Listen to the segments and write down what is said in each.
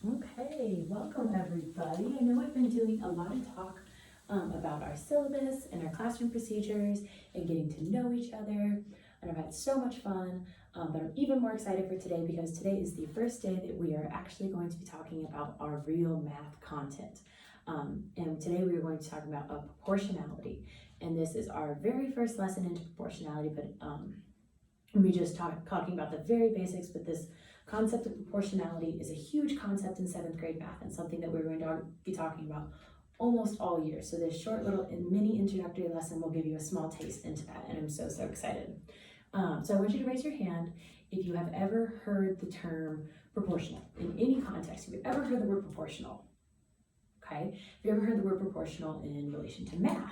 Okay, welcome everybody. I know I've been doing a lot of talk about our syllabus and our classroom procedures and getting to know each other, and I've had so much fun, but I'm even more excited for today because today is the first day that we are actually going to be talking about our real math content. And today we are going to talk about proportionality, and this is our very first lesson into proportionality, but we just talking about the very basics, but this concept of proportionality is a huge concept in 7th grade math and something that we're going to be talking about almost all year. So this short little mini introductory lesson will give you a small taste into that, and I'm so excited. So I want you to raise your hand if you have ever heard the term proportional in any context. If you've ever heard the word proportional, okay? Have you ever heard the word proportional in relation to math?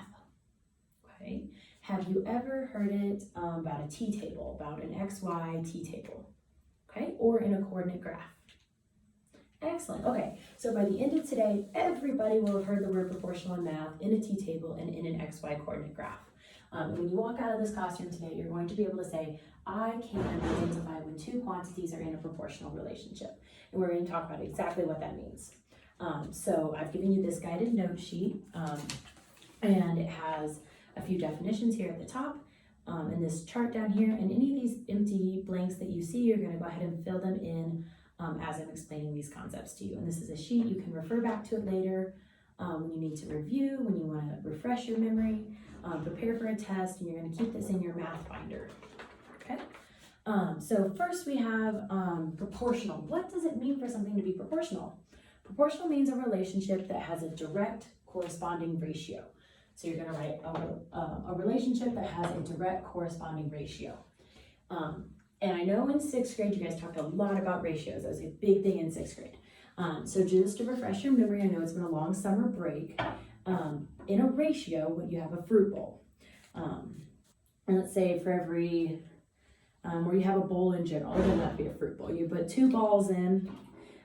Okay. Have you ever heard it about a t-table, about an xy t-table? Okay, or in a coordinate graph? Excellent. Okay, so by the end of today, everybody will have heard the word proportional in math, in a t-table, and in an xy coordinate graph. And when you walk out of this classroom today, you're going to be able to say, I can identify when two quantities are in a proportional relationship. And we're going to talk about exactly what that means. So I've given you this guided note sheet, and it has a few definitions here at the top, and this chart down here, and any of these empty blanks that you see, you're going to go ahead and fill them in as I'm explaining these concepts to you. And this is a sheet, you can refer back to it later when you need to review, when you want to refresh your memory, prepare for a test, and you're going to keep this in your math binder. Okay. So first we have proportional. What does it mean for something to be proportional? Proportional means a relationship that has a direct corresponding ratio. So you're going to write a relationship that has a direct corresponding ratio. And I know in 6th grade, you guys talked a lot about ratios. That was a big thing in 6th grade. So just to refresh your memory, I know it's been a long summer break. In a ratio, when you have a fruit bowl, and let's say for every, where you have a bowl in general, it doesn't have to be a fruit bowl. You put 2 balls in,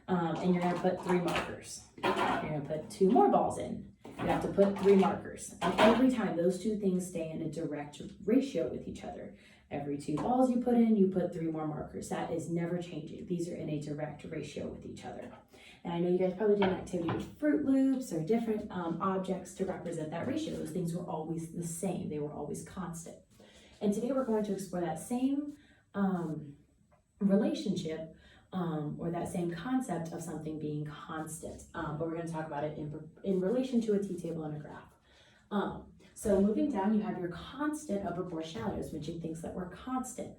and you're going to put 3 markers. You're going to put 2 more balls in. You have to put 3 markers. And every time those 2 things stay in a direct ratio with each other. Every 2 balls you put in, you put 3 more markers. That is never changing. These are in a direct ratio with each other. And I know you guys probably did an activity with Fruit Loops or different objects to represent that ratio. Those things were always the same. They were always constant. And today we're going to explore that same relationship or that same concept of something being constant, but we're going to talk about it in relation to a t-table and a graph. So moving down, you have your constant of proportionality. I was mentioning things that were constant.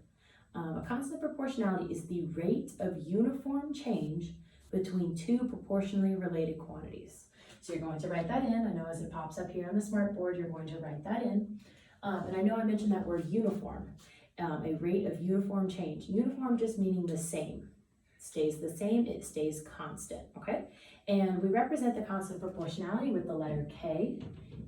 A constant of proportionality is the rate of uniform change between 2 proportionally related quantities. So you're going to write that in. I know as it pops up here on the smartboard, you're going to write that in. And I know I mentioned that word uniform, a rate of uniform change. Uniform just meaning the same. Stays the same, it stays constant, okay? And we represent the constant proportionality with the letter K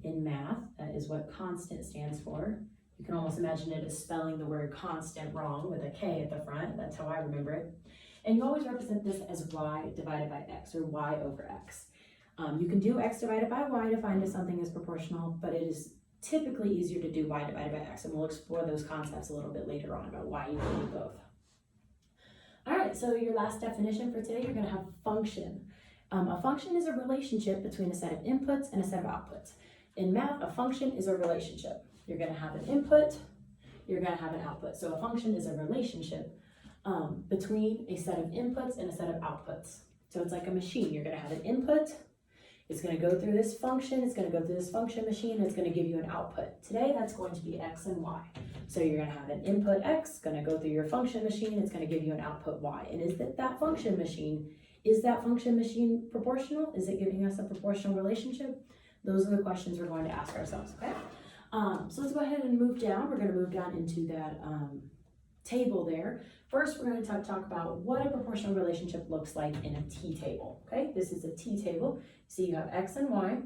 in math. That is what constant stands for. You can almost imagine it as spelling the word constant wrong with a K at the front. That's how I remember it. And you always represent this as y divided by x, or y over x. You can do x divided by y to find if something is proportional, but it is typically easier to do y divided by x, and we'll explore those concepts a little bit later on about why you can do both. All right, so your last definition for today, you're going to have function. A function is a relationship between a set of inputs and a set of outputs. In math, a function is a relationship. You're going to have an input, you're going to have an output. So a function is a relationship between a set of inputs and a set of outputs. So it's like a machine. You're going to have an input, it's going to go through this function, it's going to go through this function machine, and it's going to give you an output. Today, that's going to be x and y. So you're going to have an input x, going to go through your function machine, it's going to give you an output y. And is that function machine, is that function machine proportional? Is it giving us a proportional relationship? Those are the questions we're going to ask ourselves, okay? So let's go ahead and move down. We're going to move down into that table there. First, we're going to talk about what a proportional relationship looks like in a t-table, okay? This is a t-table. So you have x and y.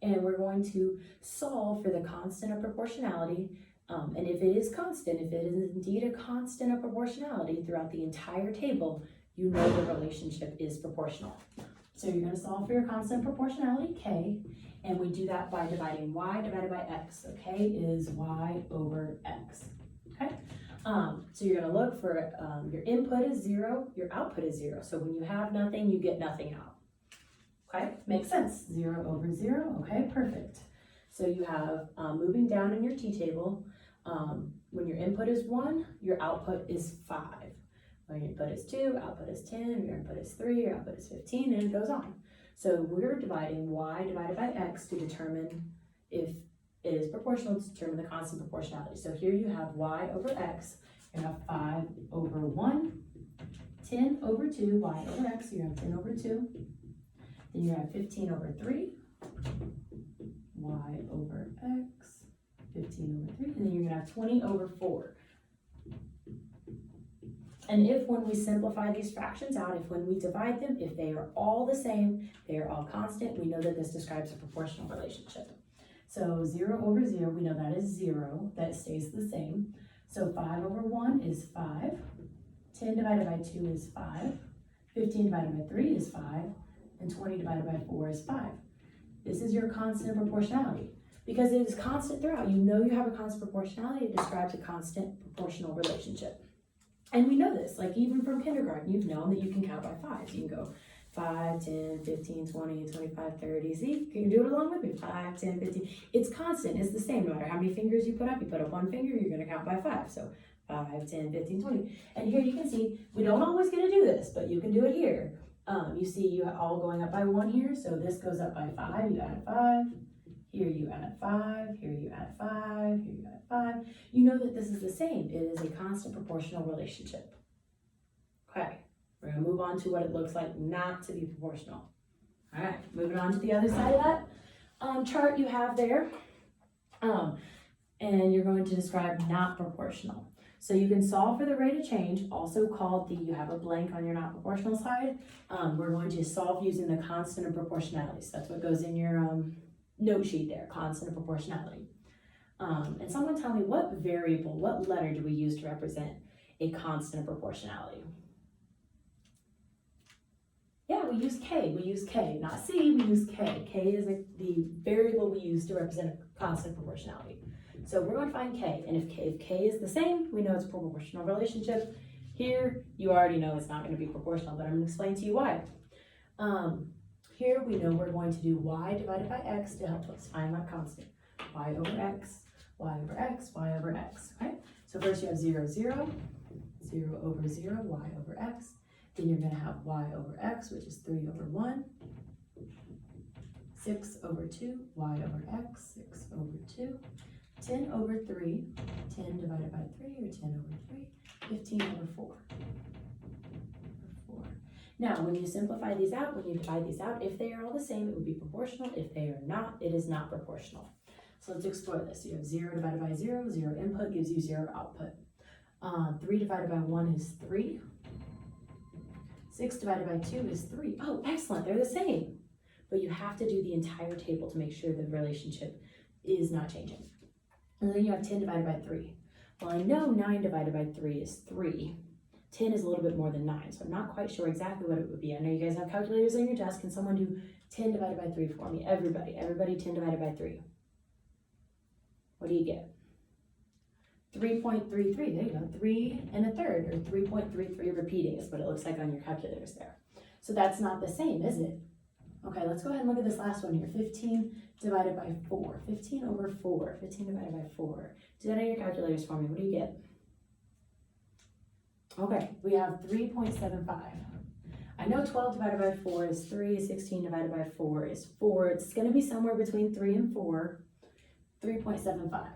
And we're going to solve for the constant of proportionality. And if it is constant, if it is indeed a constant of proportionality throughout the entire table, you know the relationship is proportional. So you're going to solve for your constant proportionality, k, and we do that by dividing y divided by x. So k is y over x, okay? So you're gonna look for, your input is 0, your output is 0. So when you have nothing, you get nothing out. Okay, makes sense. 0 over 0, okay, perfect. So you have, moving down in your t-table, when your input is 1, your output is 5. When your input is 2, output is 10, your input is 3, your output is 15, and it goes on. So we're dividing y divided by x to determine if it is proportional, to determine the constant proportionality. So here you have y over x, you have 5 over 1, 10 over 2, y over x, so you have 10 over 2. Then you have 15 over 3, y over x, 15 over 3, and then you're gonna have 20 over 4. And if when we simplify these fractions out, if when we divide them, if they are all the same, they are all constant, we know that this describes a proportional relationship. So 0 over 0, we know that is 0, that stays the same. So 5 over 1 is 5, 10 divided by 2 is 5, 15 divided by 3 is 5, and 20 divided by 4 is 5. This is your constant proportionality. Because it is constant throughout, you know you have a constant proportionality, it describes a constant proportional relationship. And we know this, like even from kindergarten, you've known that you can count by 5s. You can go 5, 10, 15, 20, 25, 30. See, you can do it along with me. 5, 10, 15. It's constant, it's the same. No matter how many fingers you put up one finger, you're gonna count by 5. So 5, 10, 15, 20. And here you can see, we don't always get to do this, but you can do it here. You see you all going up by 1 here, so this goes up by 5, you add 5. Here you add 5, here you add 5, here you add 5. You know that this is the same. It is a constant proportional relationship. Okay, we're gonna move on to what it looks like not to be proportional. All right, moving on to the other side of that chart you have there. And you're going to describe not proportional. So you can solve for the rate of change, also called you have a blank on your not proportional side. We're going to solve using the constant of proportionality. So that's what goes in your note sheet there, constant of proportionality. And someone tell me what variable, what letter do we use to represent a constant of proportionality? Yeah, we use K, not C, we use K. K is the variable we use to represent a constant proportionality. So we're going to find K, and if K is the same, we know it's a proportional relationship. Here, you already know it's not going to be proportional, but I'm going to explain to you why. Here we know we're going to do y divided by x to help us find that constant. Y over x, y over x, y over x, okay? So first you have 0, 0, 0 over 0, y over x. Then you're going to have y over x, which is 3 over 1. 6 over 2, y over x, 6 over 2. 10 over 3, 10 divided by 3, or 10 over 3, 15 over 4. Now, when you simplify these out, when you divide these out, if they are all the same, it would be proportional. If they are not, it is not proportional. So let's explore this. You have 0 divided by 0, 0 input gives you 0 output. 3 divided by 1 is 3. 6 divided by 2 is 3. Oh, excellent, they're the same. But you have to do the entire table to make sure the relationship is not changing. And then you have 10 divided by 3. Well, I know 9 divided by 3 is 3. 10 is a little bit more than 9, so I'm not quite sure exactly what it would be. I know you guys have calculators on your desk. Can someone do 10 divided by 3 for me? Everybody 10 divided by 3. What do you get? 3.33, there you go, 3 1/3, or 3.33 repeating is what it looks like on your calculators there. So that's not the same, is it? Okay, let's go ahead and look at this last one here. 15 divided by 4, 15 over 4, 15 divided by 4. Do that on your calculators for me, what do you get? Okay, we have 3.75. I know 12 divided by 4 is 3, 16 divided by 4 is 4. It's going to be somewhere between 3 and 4, 3.75.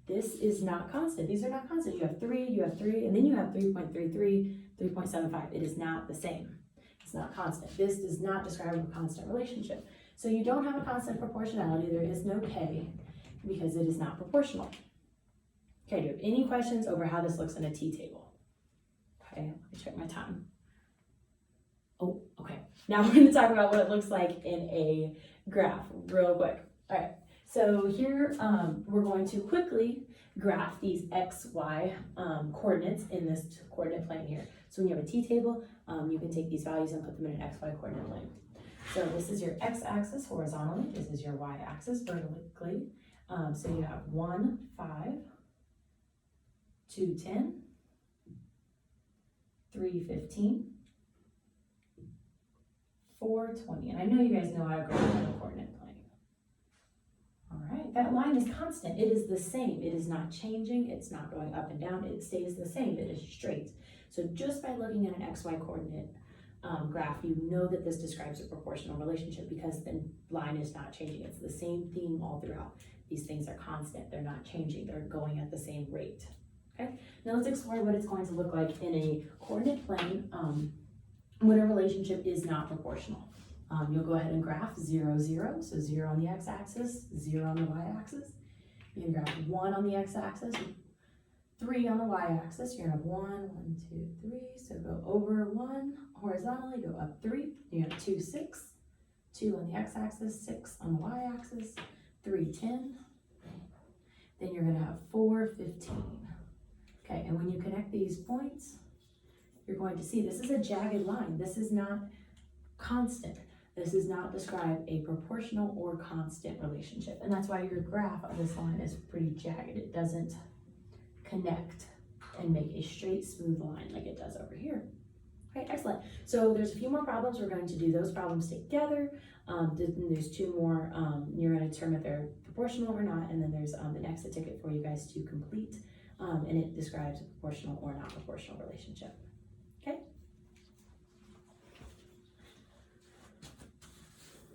This is not constant. These are not constant. You have 3, and then you have 3.33, 3.75. It is not the same. It's not constant. This does not describe a constant relationship. So you don't have a constant proportionality. There is no K because it is not proportional. Okay, do you have any questions over how this looks in a t-table? Okay, let me check my time. Oh, okay. Now we're going to talk about what it looks like in a graph real quick. All right, so here we're going to quickly graph these x, y coordinates in this coordinate plane here. So when you have a t-table, you can take these values and put them in an x, y coordinate plane. So this is your x-axis horizontally. This is your y-axis vertically. So you have 1, 5, 2, 10. 315, 420. And I know you guys know how to graph on a coordinate plane. All right, that line is constant. It is the same. It is not changing. It's not going up and down. It stays the same. It is straight. So just by looking at an XY coordinate graph, you know that this describes a proportional relationship because the line is not changing. It's the same theme all throughout. These things are constant. They're not changing. They're going at the same rate. Okay, now let's explore what it's going to look like in a coordinate plane when a relationship is not proportional. You'll go ahead and graph 0, 0, so 0 on the x-axis, 0 on the y-axis. You can graph 1 on the x-axis, 3 on the y-axis. You're gonna have 1, 1, 2, 3, so go over 1 horizontally, go up 3. You have 2, 6, 2 on the x-axis, 6 on the y-axis, 3, 10. Then you're gonna have 4, 15. Okay, and when you connect these points, you're going to see this is a jagged line. This is not constant. This does not describe a proportional or constant relationship. And that's why your graph of this line is pretty jagged. It doesn't connect and make a straight, smooth line like it does over here. Okay, excellent. So there's a few more problems. We're going to do those problems together. There's 2 more. You're going to determine if they're proportional or not. And then there's the next ticket for you guys to complete. And it describes a proportional or not proportional relationship.